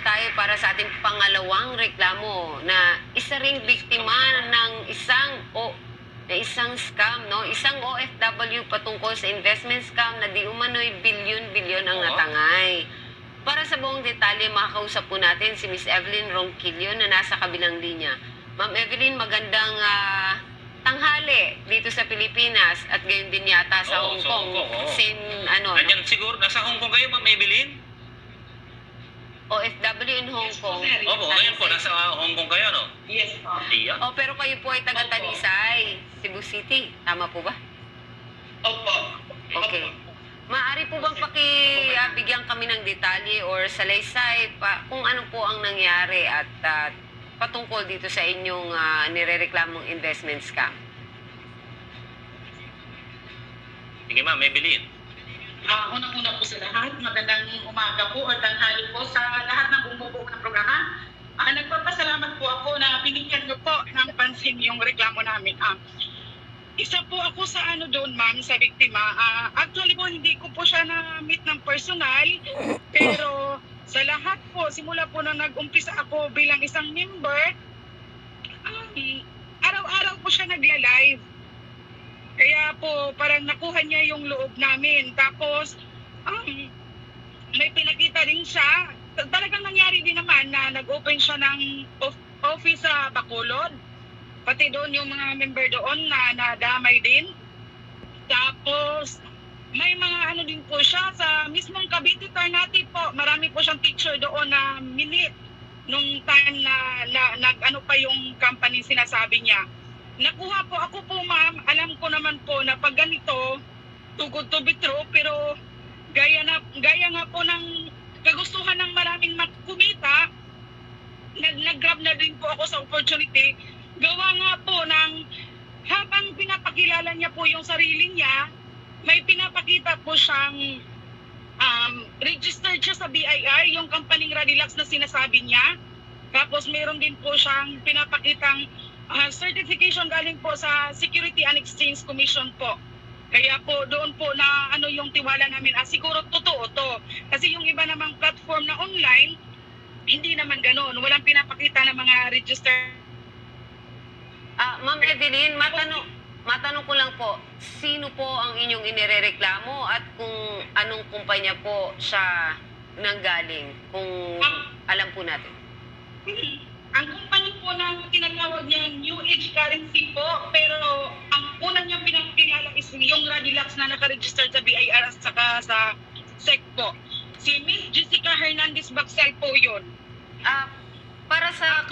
tayo para sa ating pangalawang reklamo na isa ring biktima ng isang scam, no? Isang OFW patungkol sa investment scam na di umano'y bilyon-bilyon ang natangay. Para sa buong detalye, makakausap po natin si Miss Evelyn Ronquillo na nasa kabilang linya. Ma'am Evelyn, magandang tanghali dito sa Pilipinas at gayon din yata sa Hong Kong. Same, Nandiyan siguro, nasa Hong Kong kayo, Ma'am Evelyn? OFW in Hong Kong. Opo, ngayon po, nasa Hong Kong kayo, no? Yes po. Iya. Pero kayo po ay taga-Talisay, Cebu City. Tama po ba? Opo. Okay. Maaari po bang pakibigyan kami ng detalye or salaysay kung ano po ang nangyari at patungkol dito sa inyong nirereklamong investment scam? Sige, Ma'am Evelyn. Unang-una po sa lahat, magandang umaga po at tanghali po sa lahat ng bumubuo ng programa. Nagpapasalamat po ako na binigyan niyo po ng pansin yung reklamo namin. Isa po ako sa doon, ma'am, sa biktima. Actually po, hindi ko po siya na-meet ng personal, pero sa lahat po, simula po na nag-umpisa ako bilang isang member, araw-araw po siya nagla-live. Kaya po, parang nakuha niya yung loob namin. Tapos, may pinakita rin siya. Talagang nangyari din naman na nag-open siya ng office sa Bacolod. Pati doon yung mga member doon na nadamay din. Tapos, may mga din po siya sa mismong Cavite Ternate po. Marami po siyang picture doon na minute nung time na nag-ano pa yung company sinasabi niya. Nakuha po ako po, ma'am. Alam ko naman po na pag ganito, too good to be true, pero gaya nga po ng kagustuhan ng maraming kumita, nag-grab na din po ako sa opportunity. Gawa nga po ng habang pinapakilala niya po yung sarili niya, may pinapakita po siyang registered siya sa BIR, yung company Radilax na sinasabi niya. Tapos meron din po siyang pinapakitang certification galing po sa Security and Exchange Commission po. Kaya po doon po na yung tiwala namin, siguro totoo to. Kasi yung iba namang platform na online, hindi naman ganoon. Walang pinapakita ng mga register. Ma'am Evelyn, matanong ko lang po, sino po ang inyong inirereklamo at kung anong kumpanya po siya nanggaling, kung alam po natin? Ang kumpanya po na tinatawag niya New Age Currency po, pero ang una niyang pinakilala is yung Radilax na nakaregister sa BIR at saka sa SEC po. Si Miss Jessica Hernandez Baxel po yun. Para sa...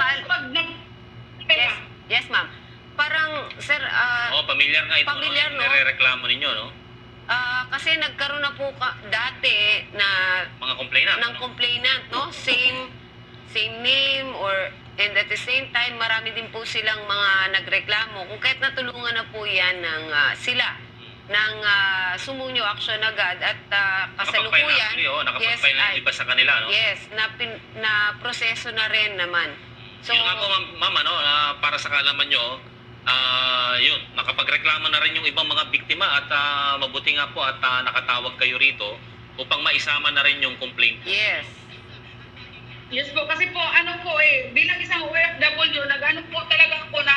Yes, ma'am. Parang, sir... pamilyar nga ito, pamilyar, no? Nirereklamo ninyo, no? Kasi nagkaroon na po dati na... Mga complainant. Ng complainant, no? Same name and at the same time, marami din po silang mga nagreklamo. Kung kahit natulungan na po yan sila ng sumunyo action agad at kasalukuyan. Nakapag-file na iba sa kanila, no? Yes, na proseso na rin naman. So, yun nga po, ma'am, para sa kaalaman nyo, yun, nakapagreklamo na rin yung ibang mga biktima at mabuti nga po at nakatawag kayo rito upang maisama na rin yung complaint. Yes. Yes po, kasi po, bilang isang OFW, po talaga po na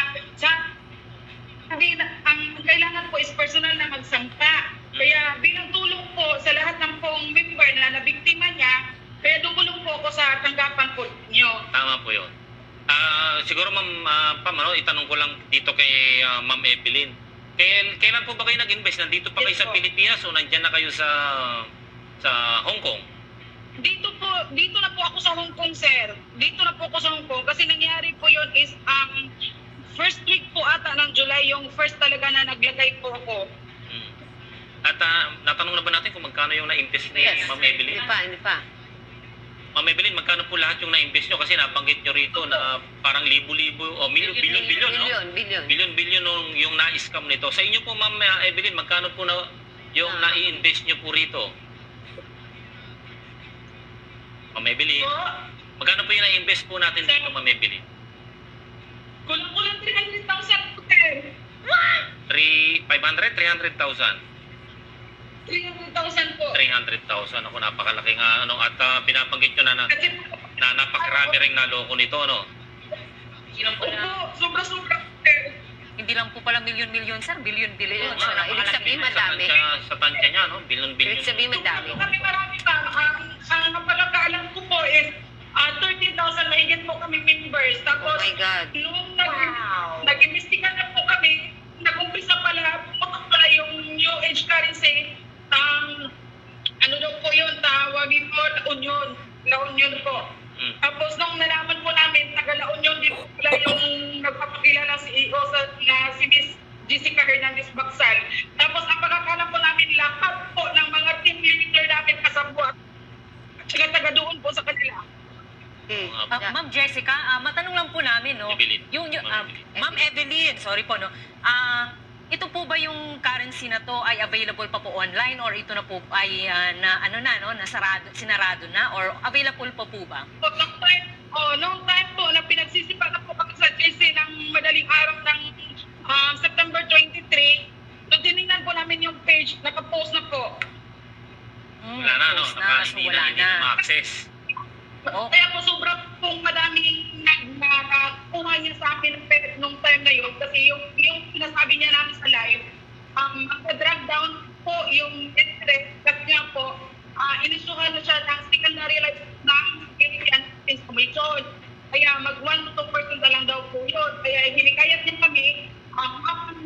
ang kailangan po is personal na magsampa. Kaya bilang tulong po sa lahat ng pong member na nabiktima niya, kaya dumulong po ako sa tanggapan po niyo. Tama po yun. Siguro, Pam, itanong ko lang dito kay Ma'am Evelyn. Kailan po ba kayo nag-invest? Nandito pa kayo sa Pilipinas o nandyan na kayo sa Hong Kong? Dito na po ako sa Hong Kong, sir. Dito na po ako sa Hong Kong kasi nangyari po yun is first week po ata ng July yung first talaga na naglagay po ako. At natanong na ba natin kung magkano yung na-invest ni Ma'am Evelyn? Hindi pa. Ma'am Evelyn, magkano po lahat yung na-invest nyo? Kasi nabanggit nyo rito na parang libo-libo o bilyon-bilyon, no? Bilyon-bilyon yung na-scam nito. Sa inyo po, Ma'am Evelyn, magkano po na yung na-i-invest nyo po rito? Ma'am Evelyn, magkano po yung na-invest po natin dito, Ma'am Evelyn? Kulang-kulang 300,000 po, sir. What? 500? 300,000? 300,000 po. 300,000. Ako, napakalaking at pinabanggit nyo na marami ring naloko nito, no? Opo, sobra-sobra. Hindi lang po pala milyon-milyon, sir. Bilyon-bilyon. Oo, ibig sabihin madami. Sa tansya niya, no? Bilyon-bilyon. Ibig sabihin madami. Kami marami pa. Ang napagkakaalam ko po is 30,000 mahigit po kami members. Oh Tapos, my God. nung nag-imbestiga na po kami, nag-umpisa pala, putok pala yung new age currency. Ano daw po yun, tawagin po, La Union po. Tapos nung nalaman po namin, taga La Union din po pala yung nagpapakilala CEO na si Miss Jessica Hernandez Bacsal. Tapos ang pagkakalam po namin, lahat po ng mga team leader namin kasabwat at saka taga doon po sa kanila. Ma'am Jessica, matanong lang po namin, no? Evelyn. Ma'am Evelyn, sorry po, no? Ito po ba yung currency na to ay available pa po online or ito na po ay sinarado na or available pa po ba? So, nung time po na pinagsisipan po kami sa GC ng madaling araw ng September 23, so tinignan po namin yung page, nakapost na po. Wala na, no? So Hindi wala na na. ma-access. Oh. Kaya po sobrang pong madaming nakakuha niya sa amin nung time na yun kasi yung sinasabi niya namin sa live, magpa-drag down po yung interest kasi nga po, inisuhan na siya ng secondary life ng Philippine Commission. Kaya mag 1 to 2% na lang daw po yun. Kaya hinikayat niya kami,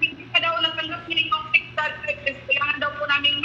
hindi pa daw natanggap niya yung fixed interest, kailangan daw po namin